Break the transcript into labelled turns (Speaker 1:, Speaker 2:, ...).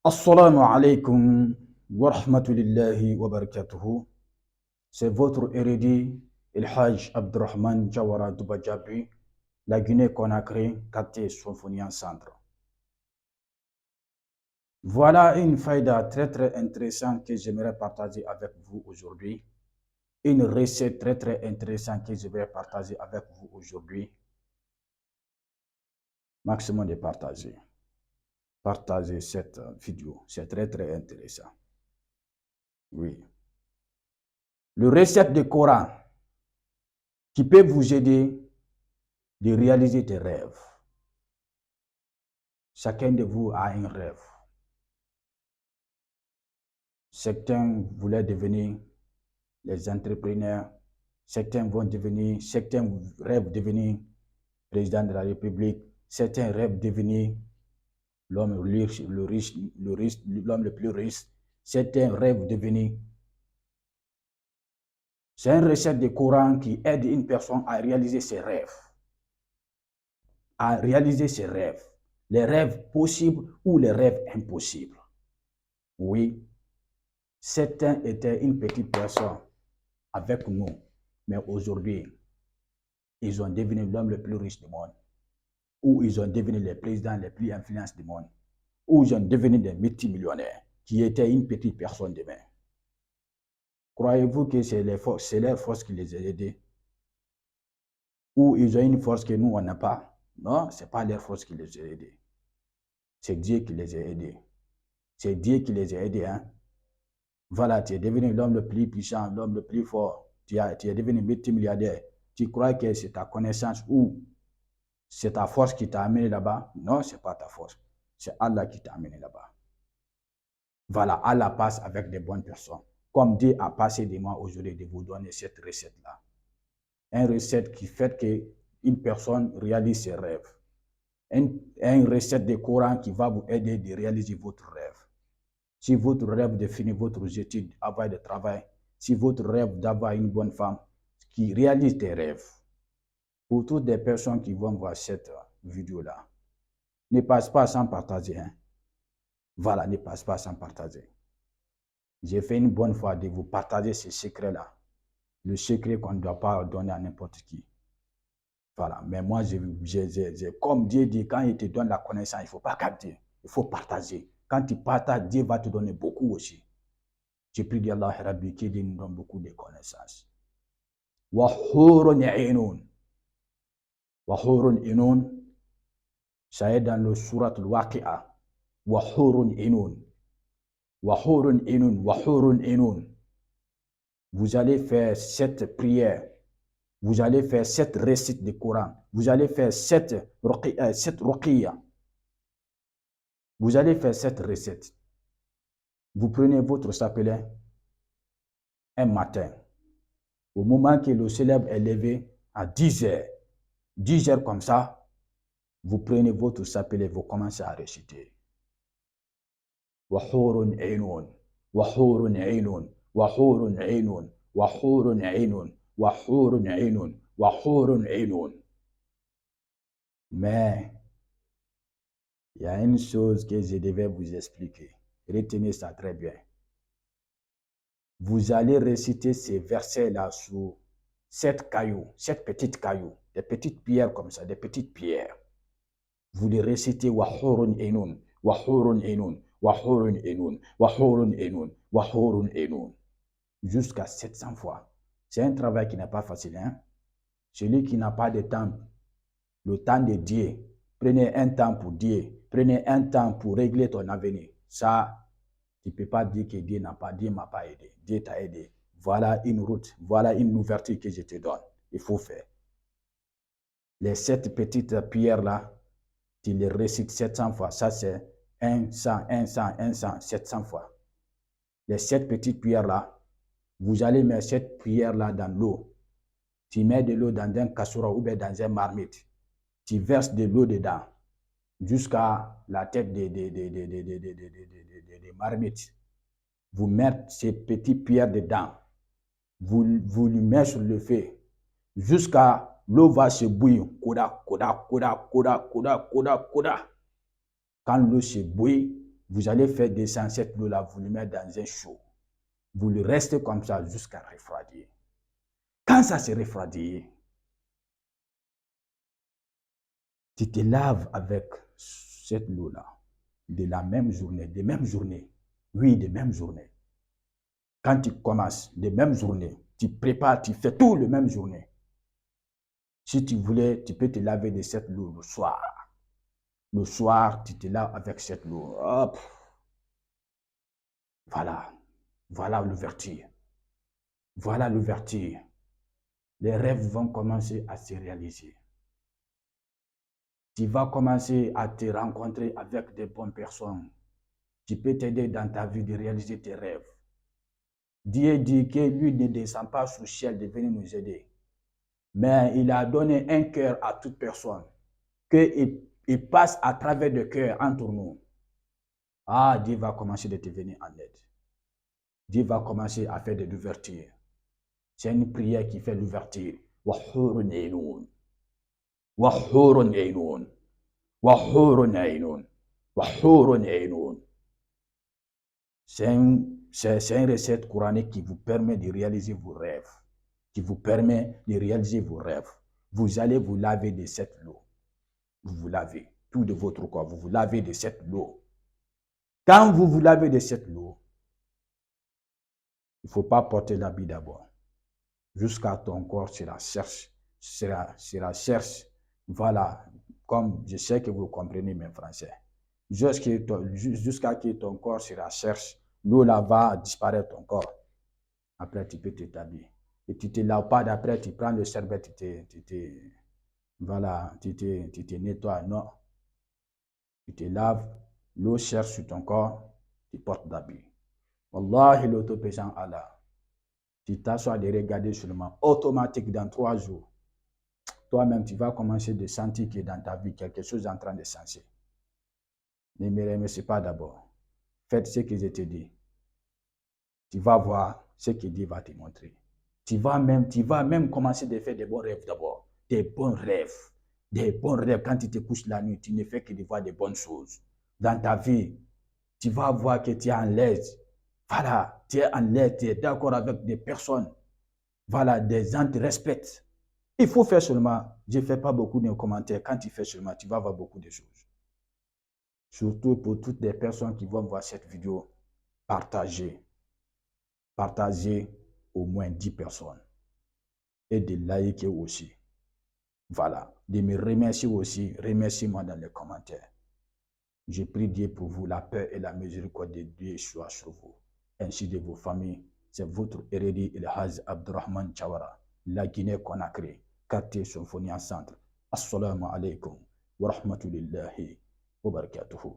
Speaker 1: Assalamu alaikum wa rahmatullahi wa barakatuhu. C'est votre érudit, El Hajj Abdurrahman Jawara Dubajabi, la Guinée-Conakry, quartier Symphonie en centre. Voilà une faïda très intéressante que j'aimerais partager avec vous aujourd'hui. Une recette très intéressante que j'aimerais partager avec vous aujourd'hui. Maximum de partager. Partagez cette vidéo, c'est très intéressant. Oui. Le recette de Coran qui peut vous aider de réaliser tes rêves. Chacun de vous a un rêve. Certains voulaient devenir les entrepreneurs, certains rêvent devenir président de la République, certains rêvent devenir l'homme le plus riche, certains rêvent devenir. C'est une recette de Coran qui aide une personne à réaliser ses rêves. À réaliser ses rêves. Les rêves possibles ou les rêves impossibles. Oui, certains étaient une petite personne avec nous, mais aujourd'hui, ils ont devenu l'homme le plus riche du monde, ou ils ont devenu les présidents les plus influents du monde, ou ils ont devenu des multimillionnaires qui étaient une petite personne demain. Croyez-vous que c'est leur force qui les a aidés? Ou ils ont une force que nous, on n'a pas? Non, ce n'est pas leur force qui les a aidés. C'est Dieu qui les a aidés. C'est Dieu qui les a aidés. Hein? Voilà, tu es devenu l'homme le plus puissant, l'homme le plus fort. Tu es devenu multimilliardaire. Tu crois que c'est ta connaissance ou c'est ta force qui t'a amené là-bas? Non, ce n'est pas ta force. C'est Allah qui t'a amené là-bas. Voilà, Allah passe avec des bonnes personnes. Comme Dieu a passé de moi aujourd'hui de vous donner cette recette-là. Une recette qui fait qu'une personne réalise ses rêves. Une recette de Coran qui va vous aider de réaliser votre rêve. Si votre rêve de finir votre étude, avoir de travail, si votre rêve d'avoir une bonne femme, qui réalise tes rêves. Pour toutes les personnes qui vont voir cette vidéo-là, ne passe pas sans partager. Hein? Voilà, ne passe pas sans partager. J'ai fait une bonne fois de vous partager ce secret-là. Le secret qu'on ne doit pas donner à n'importe qui. Voilà, mais moi, comme Dieu dit, quand il te donne la connaissance, il ne faut pas capter, il faut partager. Quand tu partages, Dieu va te donner beaucoup aussi. Je prie d'Allah Rabbi qui nous donne beaucoup de connaissances. Wa hurun inun. Wa hurun inun. Ça est dans le surat al-Waqi'a. Wa hurun inun. Wa hurun inun. Wa hurun inun. Vous allez faire cette prière. Vous allez faire cette récite du Coran. Vous allez faire cette ruqiyya. Vous allez faire cette recette. Vous prenez votre chapelet un matin. Au moment que le soleil est levé à 10 heures. 10 heures comme ça, vous prenez votre chapelet, vous commencez à réciter. Wahurun aynun, wahurun aynun, wahurun aynun, wahurun aynun, wahurun aynun, wahurun aynun. Mais il y a une chose que je devais vous expliquer. Retenez ça très bien. Vous allez réciter ces versets-là sur 7 cailloux, 7 petites cailloux, des petites pierres comme ça, des petites pierres. Vous les récitez wahurun aynun, wahurun aynun, wahurun aynun, wahurun aynun, wahurun aynun, jusqu'à 700 fois. C'est un travail qui n'est pas facile. Hein? Celui qui n'a pas de temps, le temps de Dieu, prenez un temps pour Dieu, prenez un temps pour régler ton avenir. Ça, tu ne peux pas dire que Dieu m'a pas aidé. Dieu t'a aidé. Voilà une route, voilà une ouverture que je te donne. Il faut faire. Les 7 petites pierres-là, tu les récites 700 fois. Ça, c'est 100, 700 fois. Les 7 petites pierres-là, vous allez mettre cette pierre-là dans l'eau. Tu mets de l'eau dans un casserole ou bien dans un marmite. Tu verses de l'eau dedans jusqu'à la tête des marmites. Vous mettez ces petites pierres dedans. Vous lui mettez sur le feu jusqu'à l'eau va se bouillir. Koda. Quand l'eau se bouille, Vous allez faire descendre cette eau-là, vous le mettez dans un chaud. Vous le restez comme ça jusqu'à refroidir. Quand ça se refroidit, tu te laves avec cette eau-là de la même journée, des mêmes journées. Oui, des mêmes journées. Quand tu commences, des mêmes journées, tu prépares, tu fais tout le même journée. Si tu voulais, tu peux te laver de cette eau le soir. Le soir, tu te laves avec cette eau. Hop. Voilà. Voilà l'ouverture. Voilà l'ouverture. Les rêves vont commencer à se réaliser. Tu vas commencer à te rencontrer avec des bonnes personnes. Tu peux t'aider dans ta vie de réaliser tes rêves. Dieu dit que lui ne descend pas sous le ciel de venir nous aider. Mais il a donné un cœur à toute personne. Qu'il passe à travers le cœur entre nous. Ah, Dieu va commencer de te venir en aide. Dieu va commencer à faire de l'ouverture. C'est une prière qui fait l'ouverture. Wahurun Einoun. Wahurun Einoun. Wahurun Einoun. Wahurun Einoun. C'est une recette coranique qui vous permet de réaliser vos rêves. Qui vous permet de réaliser vos rêves. Vous allez vous laver de cette eau. Vous vous lavez. Tout de votre corps, vous vous lavez de cette eau. Quand vous vous lavez de cette eau, il ne faut pas porter l'habit d'abord. Jusqu'à ton corps sera cherche. Voilà, comme je sais que vous comprenez mes français. Jusqu'à ce que ton corps sera cherche, l'eau là va disparaître ton corps. Après, tu peux t'établir. Et tu ne te laves pas d'après, tu prends le sherbet, tu te nettoies. Non. Tu te laves, l'eau cherche sur ton corps, tu portes d'habit. Wallahi, l'autopésant Allah. Tu t'assois de regarder seulement, automatique dans 3 jours. Toi-même, tu vas commencer de sentir que dans ta vie, quelque chose est en train de changer. Ne me remercie pas d'abord. Faites ce que je te dis. Tu vas voir ce que Dieu va te montrer. Tu vas même commencer de faire des bons rêves d'abord. Des bons rêves. Des bons rêves. Quand tu te couches la nuit, tu ne fais que de voir des bonnes choses. Dans ta vie, tu vas voir que tu es en l'aise. Voilà, tu es en l'aise, tu es d'accord avec des personnes. Voilà, des gens te respectent. Il faut faire seulement, je ne fais pas beaucoup de commentaires. Quand tu fais seulement, tu vas voir beaucoup de choses. Surtout pour toutes les personnes qui vont voir cette vidéo, partagez. Partagez au moins 10 personnes. Et de liker aussi. Voilà. De me remercier aussi. Remerciez-moi dans les commentaires. Je prie Dieu pour vous, la paix et la miséricorde de Dieu soient sur vous, ainsi de vos familles. C'est votre héritier El-Haj Abdurrahman Chawara, la Guinée-Conakry, quartier Symphonie en centre. Assalamu alaikum wa rahmatullahi wa barakatuhu.